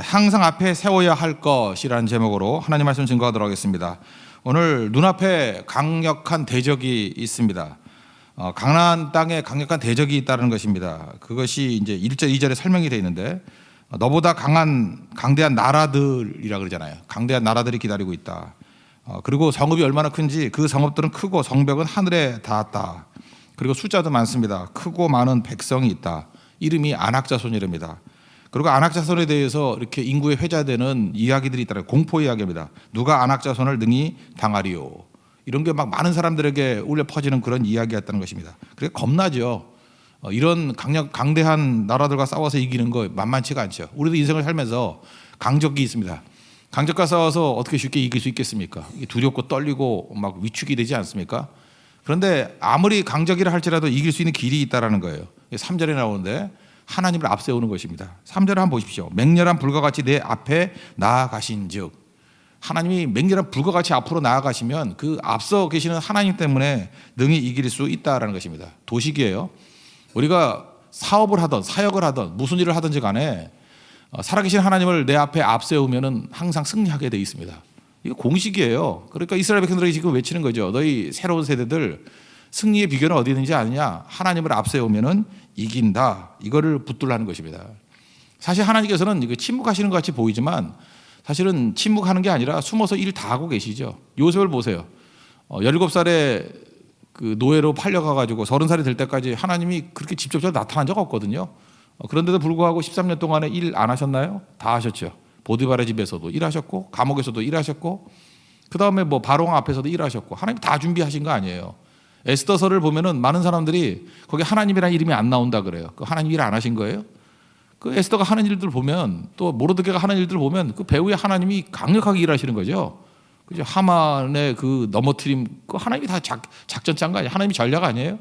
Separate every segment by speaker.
Speaker 1: 항상 앞에 세워야 할 것이라는 제목으로 하나님 말씀 증거하도록 하겠습니다. 오늘 눈앞에 강력한 대적이 있습니다. 가나안 땅에 강력한 대적이 있다는 것입니다. 그것이 이제 1절, 2절에 설명이 되어 있는데 너보다 강대한 나라들이라 그러잖아요. 강대한 나라들이 기다리고 있다. 그리고 성읍이 얼마나 큰지 그 성읍들은 크고 성벽은 하늘에 닿았다. 그리고 숫자도 많습니다. 크고 많은 백성이 있다. 이름이 안악자손이랍니다. 그리고 안악자손에 대해서 이렇게 인구에 회자되는 이야기들이 있더라고요. 공포 이야기입니다. 누가 안악자손을 능히 당하리요. 이런 게 막 많은 사람들에게 울려 퍼지는 그런 이야기였다는 것입니다. 그래 겁나죠. 이런 강대한 나라들과 싸워서 이기는 거 만만치가 않죠. 우리도 인생을 살면서 강적이 있습니다. 강적과 싸워서 어떻게 쉽게 이길 수 있겠습니까? 두렵고 떨리고 막 위축이 되지 않습니까? 그런데 아무리 강적이라 할지라도 이길 수 있는 길이 있다라는 거예요. 3절에 나오는데 하나님을 앞세우는 것입니다. 3절을 한번 보십시오. 맹렬한 불과 같이 내 앞에 나아가신즉, 하나님이 맹렬한 불과 같이 앞으로 나아가시면 그 앞서 계시는 하나님 때문에 능히 이길 수 있다라는 것입니다. 도식이에요. 우리가 사업을 하든 사역을 하든 무슨 일을 하든지 간에 살아계신 하나님을 내 앞에 앞세우면은 항상 승리하게 돼 있습니다. 이거 공식이에요. 그러니까 이스라엘 백성들이 지금 외치는 거죠. 너희 새로운 세대들 승리의 비결은 어디 있는지 아느냐? 하나님을 앞세우면은 이긴다. 이거를 붙들라는 것입니다. 사실 하나님께서는 이거 침묵하시는 것 같이 보이지만 사실은 침묵하는 게 아니라 숨어서 일 다 하고 계시죠. 요셉을 보세요. 17살에 그 노예로 팔려가가지고 30살이 될 때까지 하나님이 그렇게 직접적으로 나타난 적 없거든요. 그런데도 불구하고 13년 동안에 일 안 하셨나요? 다 하셨죠. 보디발의 집에서도 일하셨고 감옥에서도 일하셨고 그 다음에 뭐 바로왕 앞에서도 일하셨고 하나님 다 준비하신 거 아니에요. 에스더서를 보면은 많은 사람들이 거기 하나님이라는 이름이 안 나온다 그래요. 그 하나님 일 안 하신 거예요? 그 에스더가 하는 일들 보면 또 모르드게가 하는 일들 보면 그 배후에 하나님이 강력하게 일하시는 거죠. 그죠? 하만의 그 넘어뜨림 그 하나님이 다 작전 짠 거 아니에요? 하나님이 전략 아니에요?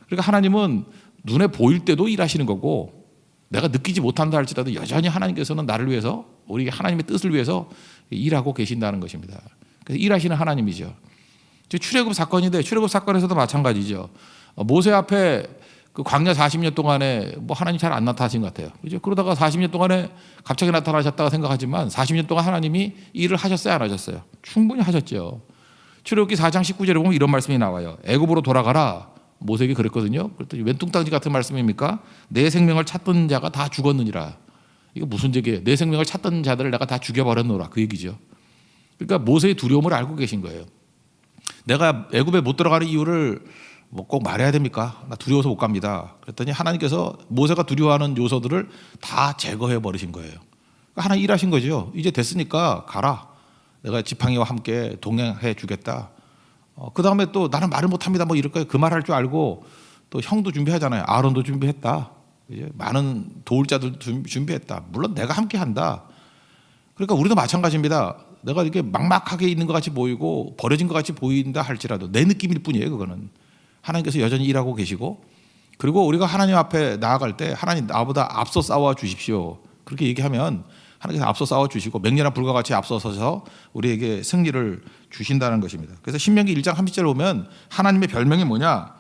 Speaker 1: 그러니까 하나님은 눈에 보일 때도 일하시는 거고 내가 느끼지 못한다 할지라도 여전히 하나님께서는 나를 위해서 우리 하나님의 뜻을 위해서 일하고 계신다는 것입니다. 그래서 일하시는 하나님이죠. 출애굽 사건인데 출애굽 사건에서도 마찬가지죠. 모세 앞에 그 광야 40년 동안에 뭐 하나님 잘 안 나타나신 것 같아요. 그죠? 그러다가 40년 동안에 갑자기 나타나셨다고 생각하지만 40년 동안 하나님이 일을 하셨어요, 안 하셨어요? 충분히 하셨죠. 출애굽기 4장 19절에 보면 이런 말씀이 나와요. 애굽으로 돌아가라. 모세에게 그랬거든요. 그랬더니 웬뚱땅지 같은 말씀입니까? 내 생명을 찾던 자가 다 죽었느니라. 이거 무슨 얘기예요? 내 생명을 찾던 자들을 내가 다 죽여버렸노라. 그 얘기죠. 그러니까 모세의 두려움을 알고 계신 거예요. 내가 애굽에 못 들어가는 이유를 뭐 꼭 말해야 됩니까? 나 두려워서 못 갑니다. 그랬더니 하나님께서 모세가 두려워하는 요소들을 다 제거해 버리신 거예요. 그러니까 하나님 일하신 거죠. 이제 됐으니까 가라. 내가 지팡이와 함께 동행해 주겠다. 그 다음에 또 나는 말을 못합니다. 뭐 이럴 거예요. 그 말 할 줄 알고 또 형도 준비하잖아요. 아론도 준비했다. 이제 많은 도울 자들 준비했다. 물론 내가 함께 한다. 그러니까 우리도 마찬가지입니다. 내가 이렇게 막막하게 있는 것 같이 보이고 버려진 것 같이 보인다 할지라도 내 느낌일 뿐이에요. 그거는 하나님께서 여전히 일하고 계시고 그리고 우리가 하나님 앞에 나아갈 때 하나님 나보다 앞서 싸워 주십시오. 그렇게 얘기하면 하나님께서 앞서 싸워 주시고 맹렬한 불과 같이 앞서서서 우리에게 승리를 주신다는 것입니다. 그래서 신명기 1장 30절 보면 하나님의 별명이 뭐냐?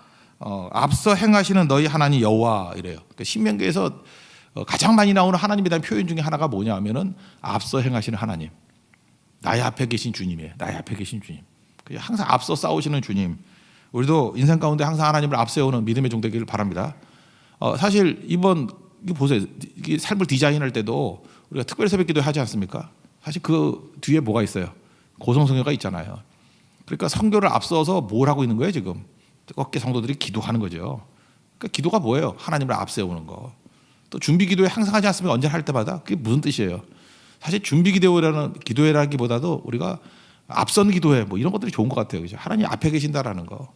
Speaker 1: 앞서 행하시는 너희 하나님 여호와 이래요. 그러니까 신명기에서 가장 많이 나오는 하나님에 대한 표현 중에 하나가 뭐냐 하면은 앞서 행하시는 하나님. 나의 앞에 계신 주님이에요. 나의 앞에 계신 주님. 항상 앞서 싸우시는 주님. 우리도 인생 가운데 항상 하나님을 앞세우는 믿음의 종 되기를 바랍니다. 사실 이거 보세요. 삶을 디자인할 때도 우리가 특별 새벽 기도 하지 않습니까? 사실 그 뒤에 뭐가 있어요? 고성성교가 있잖아요. 그러니까 성교를 앞서서 뭘 하고 있는 거예요 지금? 뜨겁게 성도들이 기도하는 거죠. 그러니까 기도가 뭐예요? 하나님을 앞세우는 거. 또 준비 기도회 항상 하지 않습니까? 언제 할 때마다 그게 무슨 뜻이에요? 사실 준비 기도회라기보다도 우리가 앞선 기도회 뭐 이런 것들이 좋은 것 같아요. 그죠? 하나님 앞에 계신다라는 거.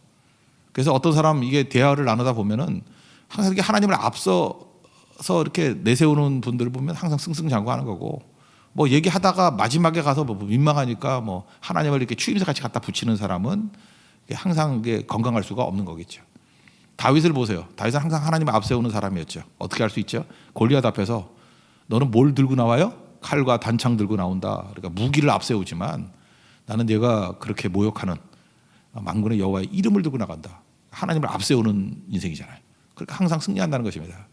Speaker 1: 그래서 어떤 사람 이게 대화를 나누다 보면은 항상 이렇게 하나님을 앞서서 이렇게 내세우는 분들을 보면 항상 승승장구하는 거고 뭐 얘기하다가 마지막에 가서 뭐 민망하니까 뭐 하나님을 이렇게 추임새 같이 갖다 붙이는 사람은 항상 이게 건강할 수가 없는 거겠죠. 다윗을 보세요. 다윗은 항상 하나님을 앞세우는 사람이었죠. 어떻게 할 수 있죠? 골리앗 앞에서 너는 뭘 들고 나와요? 칼과 단창 들고 나온다. 그러니까 무기를 앞세우지만 나는 네가 그렇게 모욕하는 만군의 여호와의 이름을 들고 나간다. 하나님을 앞세우는 인생이잖아요. 그러니까 항상 승리한다는 것입니다.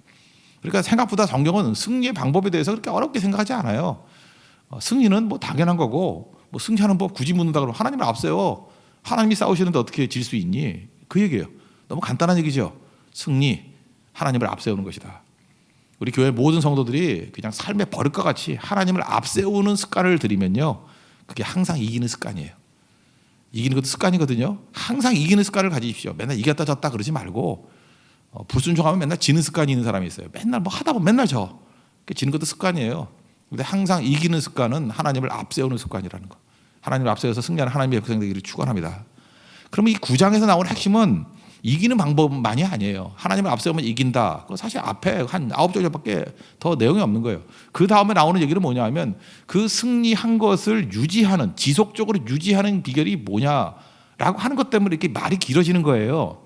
Speaker 1: 그러니까 생각보다 성경은 승리의 방법에 대해서 그렇게 어렵게 생각하지 않아요. 승리는 뭐 당연한 거고, 뭐 승리하는 법 굳이 묻는다 그러면 하나님을 앞세워. 하나님이 싸우시는데 어떻게 질 수 있니? 그 얘기예요. 너무 간단한 얘기죠. 승리, 하나님을 앞세우는 것이다. 우리 교회 모든 성도들이 그냥 삶의 버릇과 같이 하나님을 앞세우는 습관을 들이면요, 그게 항상 이기는 습관이에요. 이기는 것도 습관이거든요. 항상 이기는 습관을 가지십시오. 맨날 이겼다 졌다 그러지 말고, 불순종하면 맨날 지는 습관이 있는 사람이 있어요. 맨날 뭐 하다 보면 맨날 져. 지는 것도 습관이에요. 근데 항상 이기는 습관은 하나님을 앞세우는 습관이라는 거. 하나님을 앞세워서 승리하는 하나님의 백성 되기를 축원합니다. 그러면 이 9장에서 나오는 핵심은 이기는 방법만이 아니에요. 하나님을 앞세우면 이긴다. 사실 앞에 한 9절밖에 더 내용이 없는 거예요. 그 다음에 나오는 얘기는 뭐냐면 그 승리한 것을 유지하는, 지속적으로 유지하는 비결이 뭐냐라고 하는 것 때문에 이렇게 말이 길어지는 거예요.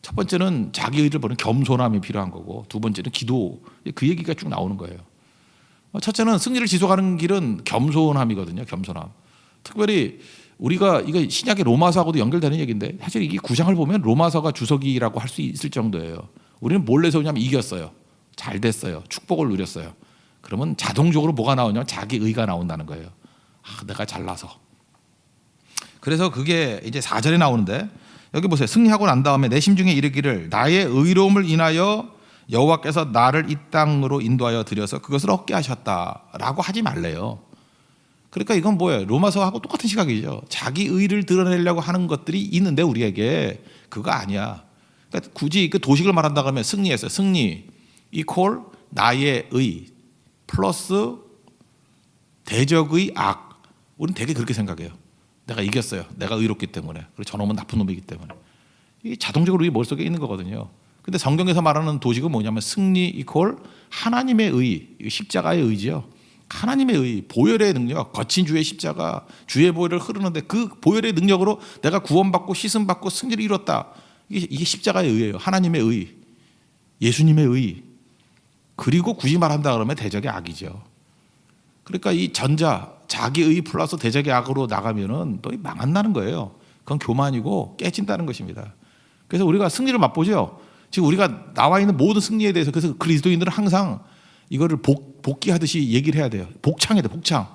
Speaker 1: 첫 번째는 자기 의를 보는 겸손함이 필요한 거고, 두 번째는 기도. 그 얘기가 쭉 나오는 거예요. 첫째는 승리를 지속하는 길은 겸손함이거든요. 겸손함. 특별히 우리가 이거 신약의 로마서하고도 연결되는 얘기인데, 사실 이게 9장을 보면 로마서가 주석이라고 할 수 있을 정도예요. 우리는 뭘 내세우냐면 이겼어요. 잘 됐어요. 축복을 누렸어요. 그러면 자동적으로 뭐가 나오냐면 자기 의가 나온다는 거예요. 내가 잘나서. 그래서 그게 이제 4절에 나오는데, 여기 보세요. 승리하고 난 다음에 내 심중에 이르기를 나의 의로움을 인하여 여호와께서 나를 이 땅으로 인도하여 드려서 그것을 얻게 하셨다라고 하지 말래요. 그러니까 이건 뭐예요? 로마서하고 똑같은 시각이죠. 자기 의를 드러내려고 하는 것들이 있는데 우리에게 그거 아니야. 그러니까 굳이 그 도식을 말한다고 하면 승리했어요. 승리 이퀄 나의 의 플러스 대적의 악. 우리는 되게 그렇게 생각해요. 내가 이겼어요. 내가 의롭기 때문에. 그리고 저놈은 나쁜 놈이기 때문에. 이게 자동적으로 우리 머릿속에 있는 거거든요. 근데 성경에서 말하는 도식은 뭐냐면 승리 이퀄 하나님의 의, 십자가의 의지요. 하나님의 의, 보혈의 능력, 거친 주의 십자가, 주의 보혈을 흐르는데 그 보혈의 능력으로 내가 구원받고 씻음받고 승리를 이뤘다. 이게 십자가의 의예요. 하나님의 의, 예수님의 의. 그리고 굳이 말한다 그러면 대적의 악이죠. 그러니까 이 전자, 자기 의 플러스 대적의 악으로 나가면은 또 망한다는 거예요. 그건 교만이고 깨진다는 것입니다. 그래서 우리가 승리를 맛보죠. 지금 우리가 나와 있는 모든 승리에 대해서, 그래서 그리스도인들은 항상 이거를 복귀하듯이 얘기를 해야 돼요. 복창해야 돼, 복창.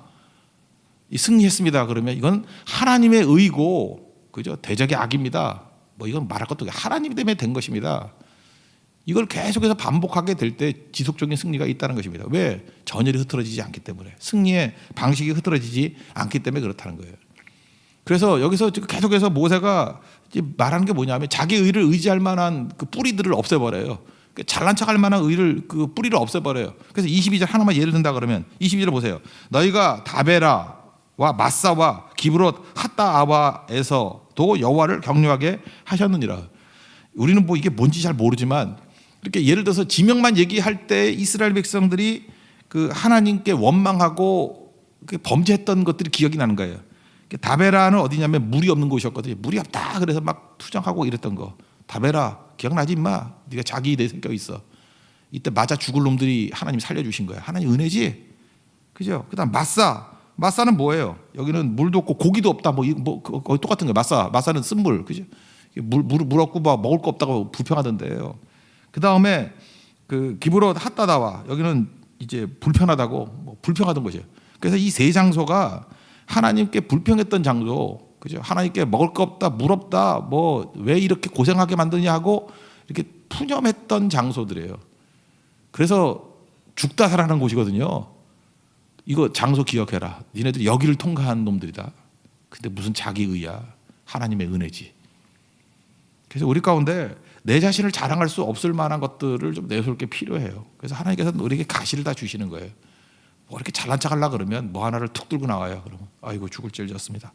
Speaker 1: 이 승리했습니다. 그러면 이건 하나님의 의고, 그죠? 대적의 악입니다. 뭐 이건 말할 것도 없고 하나님 때문에 된 것입니다. 이걸 계속해서 반복하게 될 때 지속적인 승리가 있다는 것입니다. 왜? 전열이 흐트러지지 않기 때문에. 승리의 방식이 흐트러지지 않기 때문에 그렇다는 거예요. 그래서 여기서 계속해서 모세가 말하는 게 뭐냐면 자기 의를 의지할 만한 그 뿌리들을 없애버려요. 잘난 척할 만한 의를, 그 뿌리를 없애버려요. 그래서 22절 하나만 예를 든다 그러면 22절 보세요. 너희가 다베라와 마사와 기브롯 핫다아와에서도 여호와를 경외하게 하셨느니라. 우리는 뭐 이게 뭔지 잘 모르지만 이렇게 예를 들어서 지명만 얘기할 때 이스라엘 백성들이 그 하나님께 원망하고 범죄했던 것들이 기억이 나는 거예요. 다베라는 어디냐면 물이 없는 곳이었거든요. 물이 없다 그래서 막 투정하고 이랬던 거. 다베라 기억나지 임마? 네가 자기 내성격 있어. 이때 맞아 죽을 놈들이 하나님 살려주신 거야. 하나님 은혜지, 그죠? 그다음 마사는 뭐예요? 여기는 물도 없고 고기도 없다. 거의 똑같은 거예요. 마사는 쓴물, 그죠? 물 없고 먹을 거 없다고 불평하던데요. 그 다음에 그 기브롯 핫다다와 여기는 이제 불편하다고 불평하던 것이에요. 그래서 이 세 장소가 하나님께 불평했던 장소, 그죠? 하나님께 먹을 거 없다, 물 없다, 뭐 왜 이렇게 고생하게 만드냐 하고 이렇게 푸념했던 장소들이에요. 그래서 죽다 살아나는 곳이거든요. 이거 장소 기억해라. 니네들 여기를 통과한 놈들이다. 근데 무슨 자기 의야? 하나님의 은혜지. 그래서 우리 가운데 내 자신을 자랑할 수 없을 만한 것들을 좀 내세울 게 필요해요. 그래서 하나님께서 우리에게 가시를 다 주시는 거예요. 뭐 이렇게 잘난 척하려고 그러면 뭐 하나를 툭 들고 나와요. 그러면 아이고 죽을 죄를 졌습니다.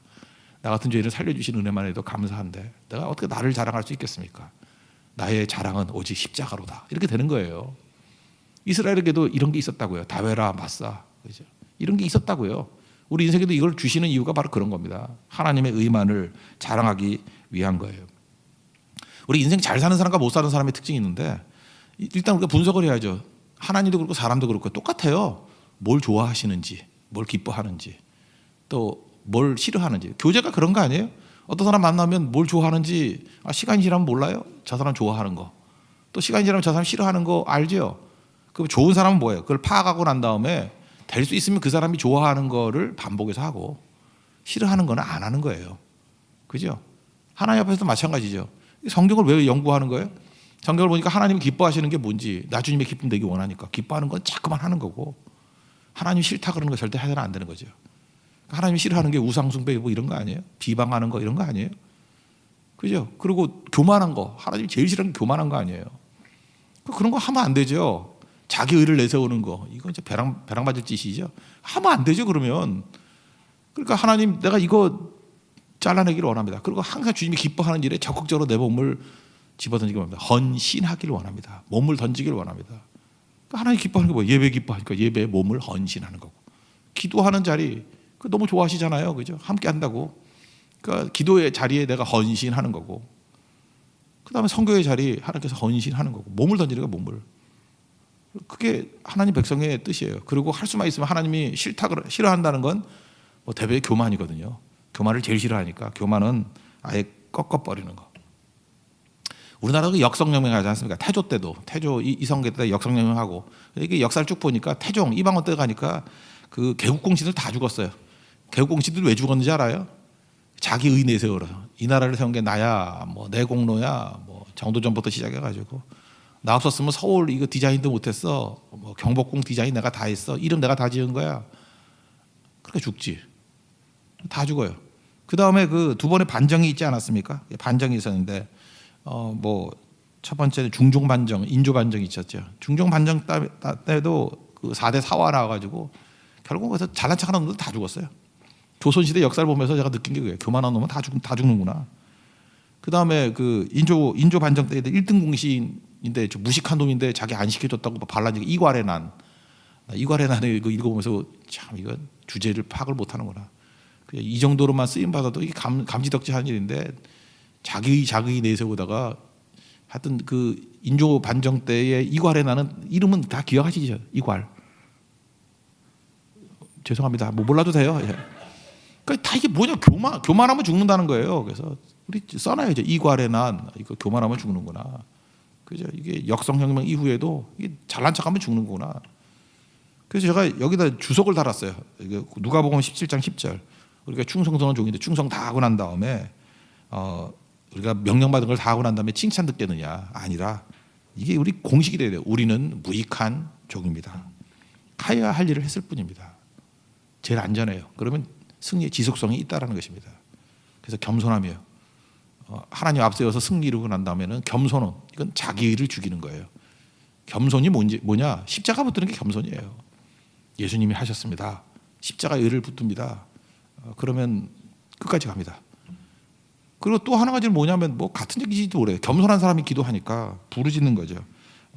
Speaker 1: 나 같은 죄인을 살려주신 은혜만 해도 감사한데 내가 어떻게 나를 자랑할 수 있겠습니까? 나의 자랑은 오직 십자가로다. 이렇게 되는 거예요. 이스라엘에게도 이런 게 있었다고요. 다베라, 마사, 그죠? 이런 게 있었다고요. 우리 인생에도 이걸 주시는 이유가 바로 그런 겁니다. 하나님의 의만을 자랑하기 위한 거예요. 우리 인생 잘 사는 사람과 못 사는 사람의 특징이 있는데 일단 우리가 분석을 해야죠. 하나님도 그렇고 사람도 그렇고 똑같아요. 뭘 좋아하시는지, 뭘 기뻐하는지, 또 뭘 싫어하는지. 교제가 그런 거 아니에요? 어떤 사람 만나면 뭘 좋아하는지 시간이 지나면 몰라요? 저 사람 좋아하는 거. 또 시간이 지나면 저 사람 싫어하는 거 알죠? 그럼 좋은 사람은 뭐예요? 그걸 파악하고 난 다음에 될 수 있으면 그 사람이 좋아하는 거를 반복해서 하고 싫어하는 거는 안 하는 거예요. 그죠? 하나님 앞에서도 마찬가지죠. 성경을 왜 연구하는 거예요? 성경을 보니까 하나님이 기뻐하시는 게 뭔지, 나 주님의 기쁨 되기 원하니까 기뻐하는 건 자꾸만 하는 거고, 하나님 싫다 그러는 거 절대 해서는 안 되는 거죠. 하나님이 싫어하는 게 우상숭배 뭐 이런 거 아니에요? 비방하는 거 이런 거 아니에요? 그죠? 그리고 교만한 거, 하나님이 제일 싫어하는 게 교만한 거 아니에요? 그런 거 하면 안 되죠. 자기 의를 내세우는 거, 이거 이제 배랑 맞을 짓이죠. 하면 안 되죠. 그러면 그러니까 하나님, 내가 이거 잘라내기를 원합니다. 그리고 항상 주님이 기뻐하는 일에 적극적으로 내 몸을 집어던지기 원합니다. 헌신하기를 원합니다. 몸을 던지기를 원합니다. 그러니까 하나님 기뻐하는 게 뭐예요? 예배 기뻐하니까 예배에 몸을 헌신하는 거고, 기도하는 자리 그 너무 좋아하시잖아요. 그죠? 함께 한다고. 그러니까 기도의 자리에 내가 헌신하는 거고, 그 다음에 선교의 자리 하나님께서 헌신하는 거고, 몸을 던지는 거, 몸을. 그게 하나님 백성의 뜻이에요. 그리고 할 수만 있으면, 하나님이 싫어한다는 건 뭐 대배의 교만이거든요. 교만을 제일 싫어하니까 교만은 아예 꺾어버리는 거. 우리나라가 역성혁명 하지 않습니까? 태조 때도, 태조 이성계 때 역성혁명하고, 이게 역사를 쭉 보니까 태종 이방원 때 가니까 그 개국공신들 다 죽었어요. 개국공신들 왜 죽었는지 알아요? 자기 의 내세우러. 이 나라를 세운 게 나야, 뭐 내 공로야, 뭐 정도전부터 시작해가지고, 나 없었으면 서울 이거 디자인도 못했어, 뭐 경복궁 디자인 내가 다 했어, 이름 내가 다 지은 거야. 그러니까 죽지. 다 죽어요. 그 다음에 그 두 번의 반정이 있지 않았습니까? 반정이 있었는데, 뭐 첫 번째는 중종 반정, 인조 반정이 있었죠. 중종 반정 때도 그 4대 사화 나와가지고 결국 그래서 잘난 척하는 놈들 다 죽었어요. 조선시대 역사를 보면서 제가 느낀 게 그거예요. 교만한 놈은 다 죽는구나. 그 다음에 그 인조 반정 때 1등 공신인데 무식한 놈인데 자기 안 시켜줬다고 반란이 이괄의 난. 이괄의 난을 읽어보면서 참 이거 주제를 파악을 못하는구나. 이 정도로만 쓰임 받아도 이게 감지덕지한 일인데, 자기 내세우다가 하여튼 그 인조 반정 때의 이괄의 난은 이름은 다 기억하시죠? 이괄. 죄송합니다. 뭐 몰라도 돼요. 예. 그러니까 다 이게 뭐냐, 교만하면 죽는다는 거예요. 그래서 우리 써놔야죠. 이괄의 난, 이거 교만하면 죽는구나. 그죠? 이게 역성혁명 이후에도 이게 잘난 척하면 죽는구나. 그래서 제가 여기다 주석을 달았어요. 누가복음 17장 10절. 우리가 충성스러운 종인데 충성 다 하고 난 다음에 우리가 명령받은 걸 다 하고 난 다음에 칭찬 듣겠느냐? 아니라 이게 우리 공식이 돼야 돼요. 우리는 무익한 종입니다. 하여야 할 일을 했을 뿐입니다. 제일 안전해요. 그러면 승리의 지속성이 있다라는 것입니다. 그래서 겸손함이에요. 하나님 앞세워서 승리 이루고 난 다음에는 겸손은, 이건 자기 의를 죽이는 거예요. 겸손이 뭐냐? 십자가 붙드는 게 겸손이에요. 예수님이 하셨습니다. 십자가 의를 붙듭니다. 그러면 끝까지 갑니다. 그리고 또 하나 가지는 뭐냐면, 뭐 같은 얘기지도 오래. 겸손한 사람이 기도하니까 부르짖는 거죠.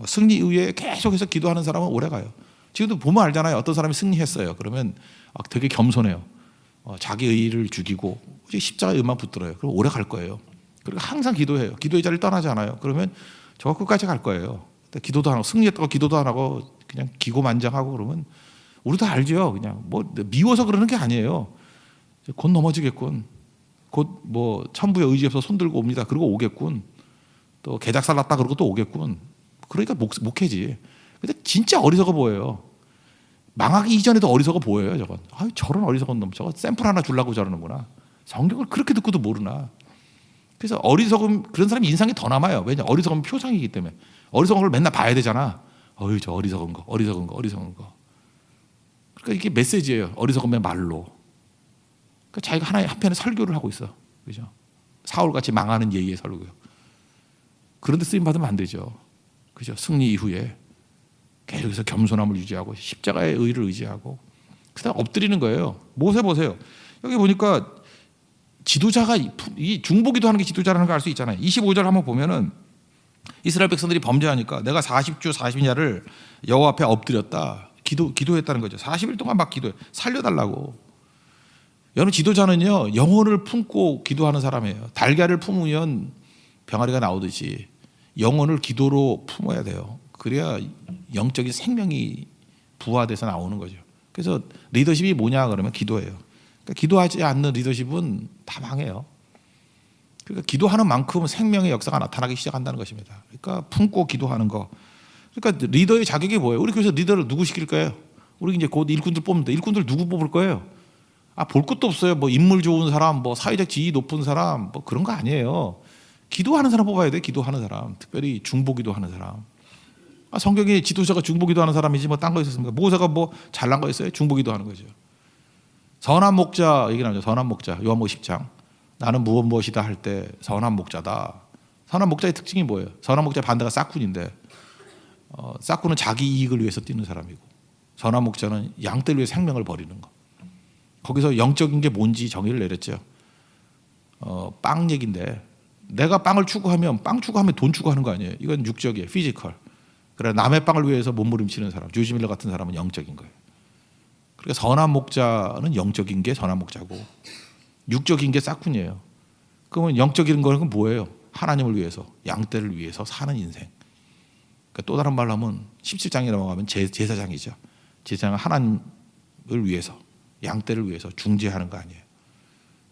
Speaker 1: 승리 이후에 계속해서 기도하는 사람은 오래 가요. 지금도 보면 알잖아요. 어떤 사람이 승리했어요. 그러면 되게 겸손해요. 자기 의를 죽이고 십자가 의만 붙들어요. 그럼 오래 갈 거예요. 그리고 항상 기도해요. 기도의 자리를 떠나지 않아요. 그러면 저 끝까지 갈 거예요. 기도도 안 하고, 승리했다고 기도도 안 하고 그냥 기고만장하고 그러면, 우리도 알죠. 그냥 뭐 미워서 그러는 게 아니에요. 곧 넘어지겠군. 곧 뭐 천부의 의지 없어 손 들고 옵니다. 그리고 오겠군. 또 개작살 났다 그러고 또 오겠군. 그러니까 목회지. 근데 진짜 어리석어 보여요. 망하기 이전에도 어리석어 보여요. 저건. 저런 어리석은 놈, 저거 샘플 하나 주려고 저러는구나. 성경을 그렇게 듣고도 모르나. 그래서 어리석음, 그런 사람이 인상이 더 남아요. 왜냐? 어리석음은 표상이기 때문에. 어리석은 걸 맨날 봐야 되잖아. 저 어리석은 거. 그러니까 이게 메시지예요. 어리석음의 말로. 그러니까 자기가 하나의 한편의 설교를 하고 있어. 그죠? 사울같이 망하는 예의의 설교요. 그런데 쓰임 받으면 안 되죠. 그죠? 승리 이후에 계속해서 겸손함을 유지하고 십자가의 의를 의지하고 그다음 엎드리는 거예요. 모세 보세요. 여기 보니까 지도자가 이 중보기도 하는 게 지도자라는 걸 알 수 있잖아요. 25절 한번 보면은 이스라엘 백성들이 범죄하니까 내가 40주 40야를 여호와 앞에 엎드렸다. 기도했다는 거죠. 40일 동안 막 기도해. 살려달라고. 여러분, 지도자는요, 영혼을 품고 기도하는 사람이에요. 달걀을 품으면 병아리가 나오듯이 영혼을 기도로 품어야 돼요. 그래야 영적인 생명이 부화돼서 나오는 거죠. 그래서 리더십이 뭐냐 그러면 기도예요. 그러니까 기도하지 않는 리더십은 다 망해요. 그러니까 기도하는 만큼 생명의 역사가 나타나기 시작한다는 것입니다. 그러니까 품고 기도하는 거. 그러니까 리더의 자격이 뭐예요? 우리 교회에서 리더를 누구 시킬 거예요? 우리 이제 곧 일꾼들 뽑는데 일꾼들 누구 뽑을 거예요? 볼 것도 없어요. 뭐 인물 좋은 사람, 뭐 사회적 지위 높은 사람, 뭐 그런 거 아니에요. 기도하는 사람 뽑아야 돼. 기도하는 사람, 특별히 중보기도 하는 사람. 성경에 지도자가 중보기도 하는 사람이지 뭐 딴 거 있었습니까? 모세가 뭐 잘난 거 있어요? 중보기도 하는 거죠. 선한 목자 얘기 나오죠. 선한 목자 요한복음 10장. 나는 무엇이다 할 때 선한 목자다. 선한 목자의 특징이 뭐예요? 선한 목자의 반대가 싹군인데 싹군은 자기 이익을 위해서 뛰는 사람이고 선한 목자는 양떼를 위해 생명을 버리는 거. 거기서 영적인 게 뭔지 정의를 내렸죠. 빵 얘기인데 내가 빵을 추구하면 빵 추구하면 돈 추구하는 거 아니에요. 이건 육적이에요. 피지컬. 그래 남의 빵을 위해서 몸부림치는 사람, 조지 밀러 같은 사람은 영적인 거예요. 그러니까 선한 목자는 영적인 게 선한 목자고 육적인 게 싹군이에요. 그러면 영적인 거는 뭐예요? 하나님을 위해서, 양떼를 위해서 사는 인생. 그러니까 또 다른 말로 하면 17장에 넘어가면 제사장이죠. 제사장은 하나님을 위해서, 양떼를 위해서 중재하는 거 아니에요.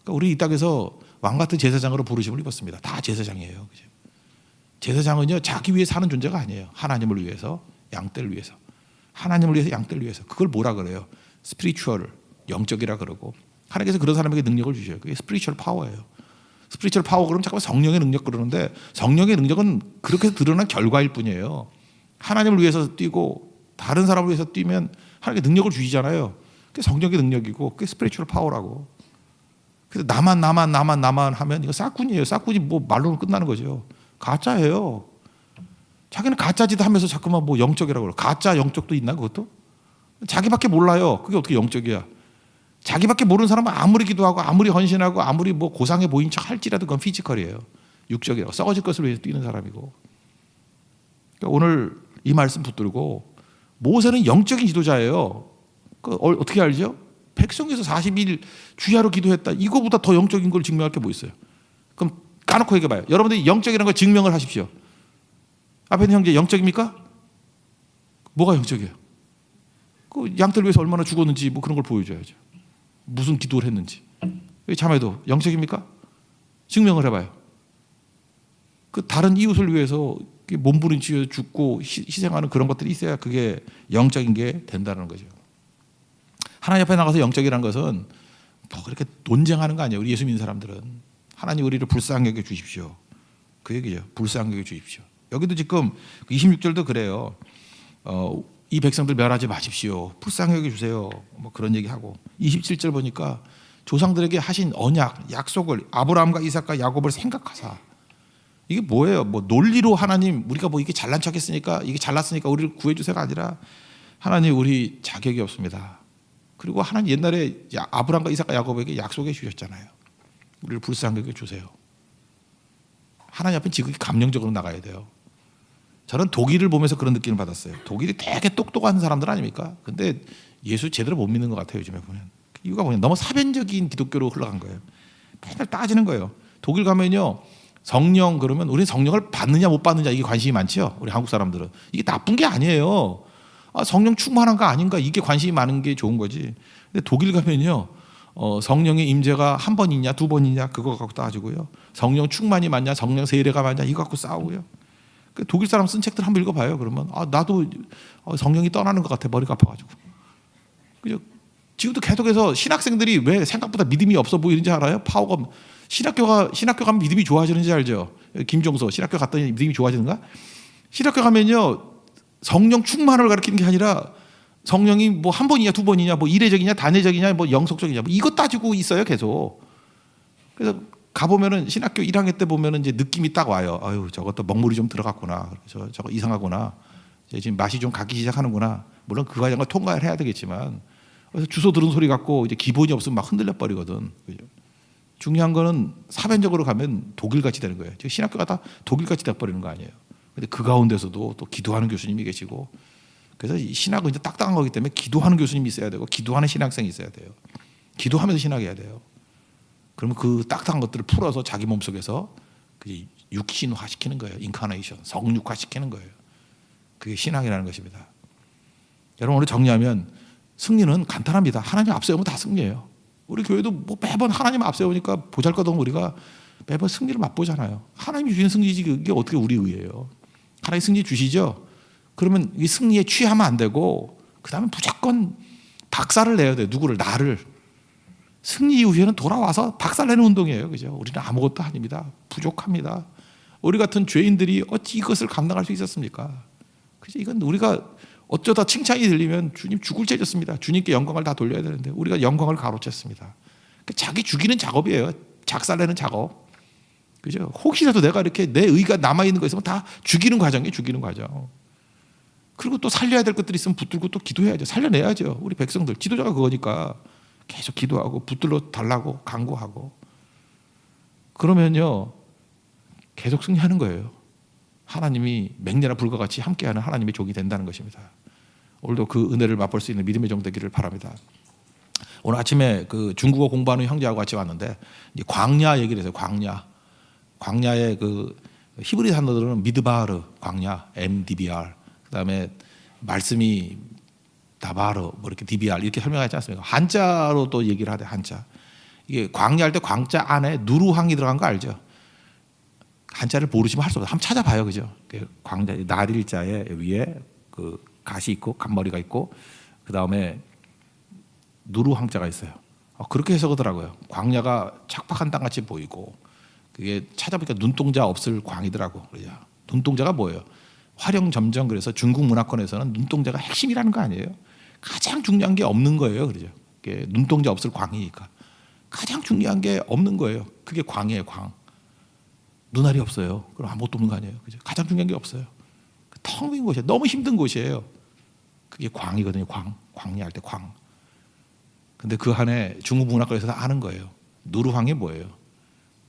Speaker 1: 그러니까 우리 이 땅에서 왕 같은 제사장으로 부르심을 입었습니다. 다 제사장이에요. 그죠? 제사장은요 자기 위해 사는 존재가 아니에요. 하나님을 위해서, 양떼를 위해서. 하나님을 위해서, 양떼를 위해서. 그걸 뭐라 그래요? 스피리추얼, 영적이라 그러고 하나님께서 그런 사람에게 능력을 주셔요. 그게 스피리추얼 파워예요. 스피리추얼 파워 그러면 잠깐 성령의 능력 그러는데 성령의 능력은 그렇게 해서 드러난 결과일 뿐이에요. 하나님을 위해서 뛰고 다른 사람을 위해서 뛰면 하나님께 능력을 주시잖아요. 그게 성령의 능력이고 그게 스피리추얼 파워라고. 그래서 나만 하면 이거 싹군이에요. 싹군이 뭐 말로는 끝나는 거죠. 가짜예요. 자기는 가짜짓 하면서 자꾸만 뭐 영적이라고 그래요. 가짜 영적도 있나 그것도? 자기밖에 몰라요. 그게 어떻게 영적이야? 자기밖에 모르는 사람은 아무리 기도하고 아무리 헌신하고 아무리 뭐 고상해 보인 척 할지라도 그건 피지컬이에요. 육적이라고 썩어질 것을 위해서 뛰는 사람이고. 그러니까 오늘 이 말씀 붙들고 모세는 영적인 지도자예요. 어떻게 알죠? 백성에서 40일 주야로 기도했다. 이거보다 더 영적인 걸 증명할 게 뭐 있어요? 그럼 까놓고 얘기해봐요. 여러분들이 영적이라는 걸 증명을 하십시오. 앞에 있는 형제 영적입니까? 뭐가 영적이에요? 그 양떼를 위해서 얼마나 죽었는지 뭐 그런 걸 보여줘야죠. 무슨 기도를 했는지. 자매도 영적입니까? 증명을 해봐요. 그 다른 이웃을 위해서 몸부림치며 죽고 희생하는 그런 것들이 있어야 그게 영적인 게 된다는 거죠. 하나님 앞에 나가서 영적이라는 것은 뭐 그렇게 논쟁하는 거 아니에요. 우리 예수 믿는 사람들은. 하나님 우리를 불쌍히 여겨 주십시오. 그 얘기죠. 불쌍히 여겨 주십시오. 여기도 지금 26절도 그래요. 이 백성들 멸하지 마십시오. 불쌍히 여겨 주세요. 뭐 그런 얘기하고 27절 보니까 조상들에게 하신 언약, 약속을 아브라함과 이삭과 야곱을 생각하사. 이게 뭐예요? 뭐 논리로 하나님 우리가 뭐 이게 잘난 척했으니까 이게 잘났으니까 우리를 구해주세요가 아니라 하나님 우리 자격이 없습니다. 그리고 하나님 옛날에 아브라함과 이삭과 야곱에게 약속해 주셨잖아요. 우리를 불쌍히 여겨 주세요. 하나님 앞에 지극히 감정적으로 나가야 돼요. 저는 독일을 보면서 그런 느낌을 받았어요. 독일이 되게 똑똑한 사람들 아닙니까? 근데 예수 제대로 못 믿는 것 같아요. 요즘에 보면. 이유가 뭐냐? 너무 사변적인 기독교로 흘러간 거예요. 맨날 따지는 거예요. 독일 가면요. 성령 그러면 우리는 성령을 받느냐 못 받느냐 이게 관심이 많죠. 우리 한국 사람들은. 이게 나쁜 게 아니에요. 성령 충만한 거 아닌가 이게 관심이 많은 게 좋은 거지. 근데 독일 가면요. 성령의 임재가 한 번이냐 두 번이냐 그거 갖고 따지고요. 성령 충만이 맞냐 성령 세례가 맞냐 이거 갖고 싸우고요. 독일 사람 쓴 책들 한번 읽어봐요. 그러면 나도 성령이 떠나는 것 같아. 머리가 아파가지고. 그죠? 지금도 계속해서 신학생들이 왜 생각보다 믿음이 없어 보이는지 알아요? 파워가 신학교 가면 믿음이 좋아지는지 알죠? 김종서 신학교 갔더니 믿음이 좋아지는가? 신학교 가면요 성령 충만을 가르치는 게 아니라 성령이 뭐 한 번이냐 두 번이냐 뭐 이례적이냐 단회적이냐 뭐 영속적이냐 뭐 이거 따지고 있어요 계속. 그래서 가보면은 신학교 1학년 때 보면은 이제 느낌이 딱 와요. 아유 저것도 먹물이 좀 들어갔구나. 저거 이상하구나. 지금 맛이 좀 가기 시작하는구나. 물론 그 과정을 통과를 해야 되겠지만 그래서 주소 들은 소리 갖고 이제 기본이 없으면 막 흔들려 버리거든. 그죠? 중요한 거는 사변적으로 가면 독일같이 되는 거예요. 신학교가 다 독일같이 돼버리는 거 아니에요. 근데 그 가운데서도 또 기도하는 교수님이 계시고 그래서 신학은 이제 딱딱한 거기 때문에 기도하는 교수님이 있어야 되고 기도하는 신학생이 있어야 돼요. 기도하면서 신학해야 돼요. 그러면 그 딱딱한 것들을 풀어서 자기 몸속에서 육신화 시키는 거예요. 인카네이션, 성육화 시키는 거예요. 그게 신학이라는 것입니다. 여러분 오늘 정리하면 승리는 간단합니다. 하나님 앞세우면 다 승리예요. 우리 교회도 뭐 매번 하나님 앞세우니까 보잘것없는 우리가 매번 승리를 맛보잖아요. 하나님이 주신 승리지 그게 어떻게 우리 의예요. 하나님 승리 주시죠. 그러면 이 승리에 취하면 안 되고 그다음에 무조건 박살을 내야 돼요. 누구를? 나를. 승리 이후에는 돌아와서 박살내는 운동이에요. 그죠? 우리는 아무것도 아닙니다. 부족합니다. 우리 같은 죄인들이 어찌 이것을 감당할 수 있었습니까? 그죠? 이건 우리가 어쩌다 칭찬이 들리면 주님 죽을 죄졌습니다. 주님께 영광을 다 돌려야 되는데 우리가 영광을 가로챘습니다. 자기 죽이는 작업이에요. 작살내는 작업. 그죠? 혹시라도 내가 이렇게 내 의가 남아있는 거 있으면 다 죽이는 과정이에요. 죽이는 과정. 그리고 또 살려야 될 것들이 있으면 붙들고 또 기도해야죠. 살려내야죠. 우리 백성들. 지도자가 그거니까 계속 기도하고 붙들러 달라고 간구하고. 그러면요 계속 승리하는 거예요. 하나님이 맹렬한 불과 같이 함께하는 하나님의 종이 된다는 것입니다. 오늘도 그 은혜를 맛볼 수 있는 믿음의 종 되기를 바랍니다. 오늘 아침에 그 중국어 공부하는 형제하고 같이 왔는데 이제 광야 얘기를 해서 광야의 그 히브리 단어들은 미드바르 광야 MDBR 그다음에 말씀이 다바르 뭐 이렇게 DBR 이렇게 설명하지 않습니까? 한자로 또 얘기를 하대. 한자. 이게 광야할 때 광자 안에 누루항이 들어간 거 알죠? 한자를 모르시면 할 수 없어요. 한번 찾아봐요, 그죠? 광자 날일자에 위에 그 가시 있고 간머리가 있고 그 다음에 누루항자가 있어요. 그렇게 해석하더라고요. 광야가 척박한 땅같이 보이고 그게 찾아보니까 눈동자 없을 광이더라고. 그죠? 눈동자가 뭐예요? 화령점정 그래서 중국 문화권에서는 눈동자가 핵심이라는 거 아니에요? 가장 중요한 게 없는 거예요, 그죠? 눈동자 없을 광이니까 가장 중요한 게 없는 거예요. 그게 광이에요, 광. 눈알이 없어요. 그럼 아무것도 없는 거 아니에요, 그죠? 가장 중요한 게 없어요. 텅 빈 곳이에요. 너무 힘든 곳이에요. 그게 광이거든요, 광. 광야할 때 광. 근데 그 안에 중국 문화권에서 아는 거예요. 누르황이 뭐예요?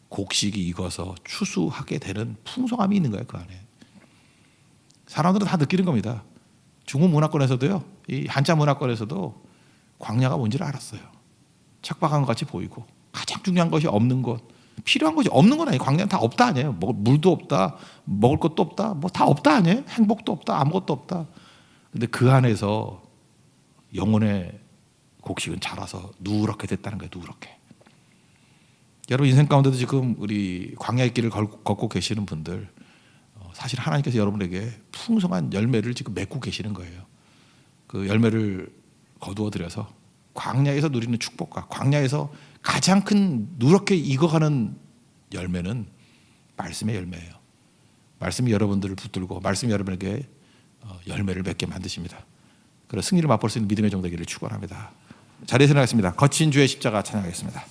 Speaker 1: 곡식이 익어서 추수하게 되는 풍성함이 있는 거예요, 그 안에. 사람들은 다 느끼는 겁니다. 중국 문화권에서도요, 이 한자 문화권에서도 광야가 뭔지를 알았어요. 척박한 것 같이 보이고 가장 중요한 것이 없는 것, 필요한 것이 없는 건 아니에요. 광야는 다 없다 아니에요. 물도 없다, 먹을 것도 없다, 뭐 다 없다 아니에요. 행복도 없다, 아무것도 없다. 근데 그 안에서 영혼의 곡식은 자라서 누렇게 됐다는 거예요. 누렇게. 여러분 인생 가운데도 지금 우리 광야의 길을 걷고 계시는 분들 사실 하나님께서 여러분에게 풍성한 열매를 지금 맺고 계시는 거예요. 그 열매를 거두어 들여서 광야에서 누리는 축복과 광야에서 가장 큰 누렇게 익어가는 열매는 말씀의 열매예요. 말씀이 여러분들을 붙들고 말씀이 여러분에게 열매를 맺게 만드십니다. 그래서 승리를 맛볼 수 있는 믿음의 종 되기를 축원합니다. 자리에서 나가겠습니다. 거친 주의 십자가 찬양하겠습니다.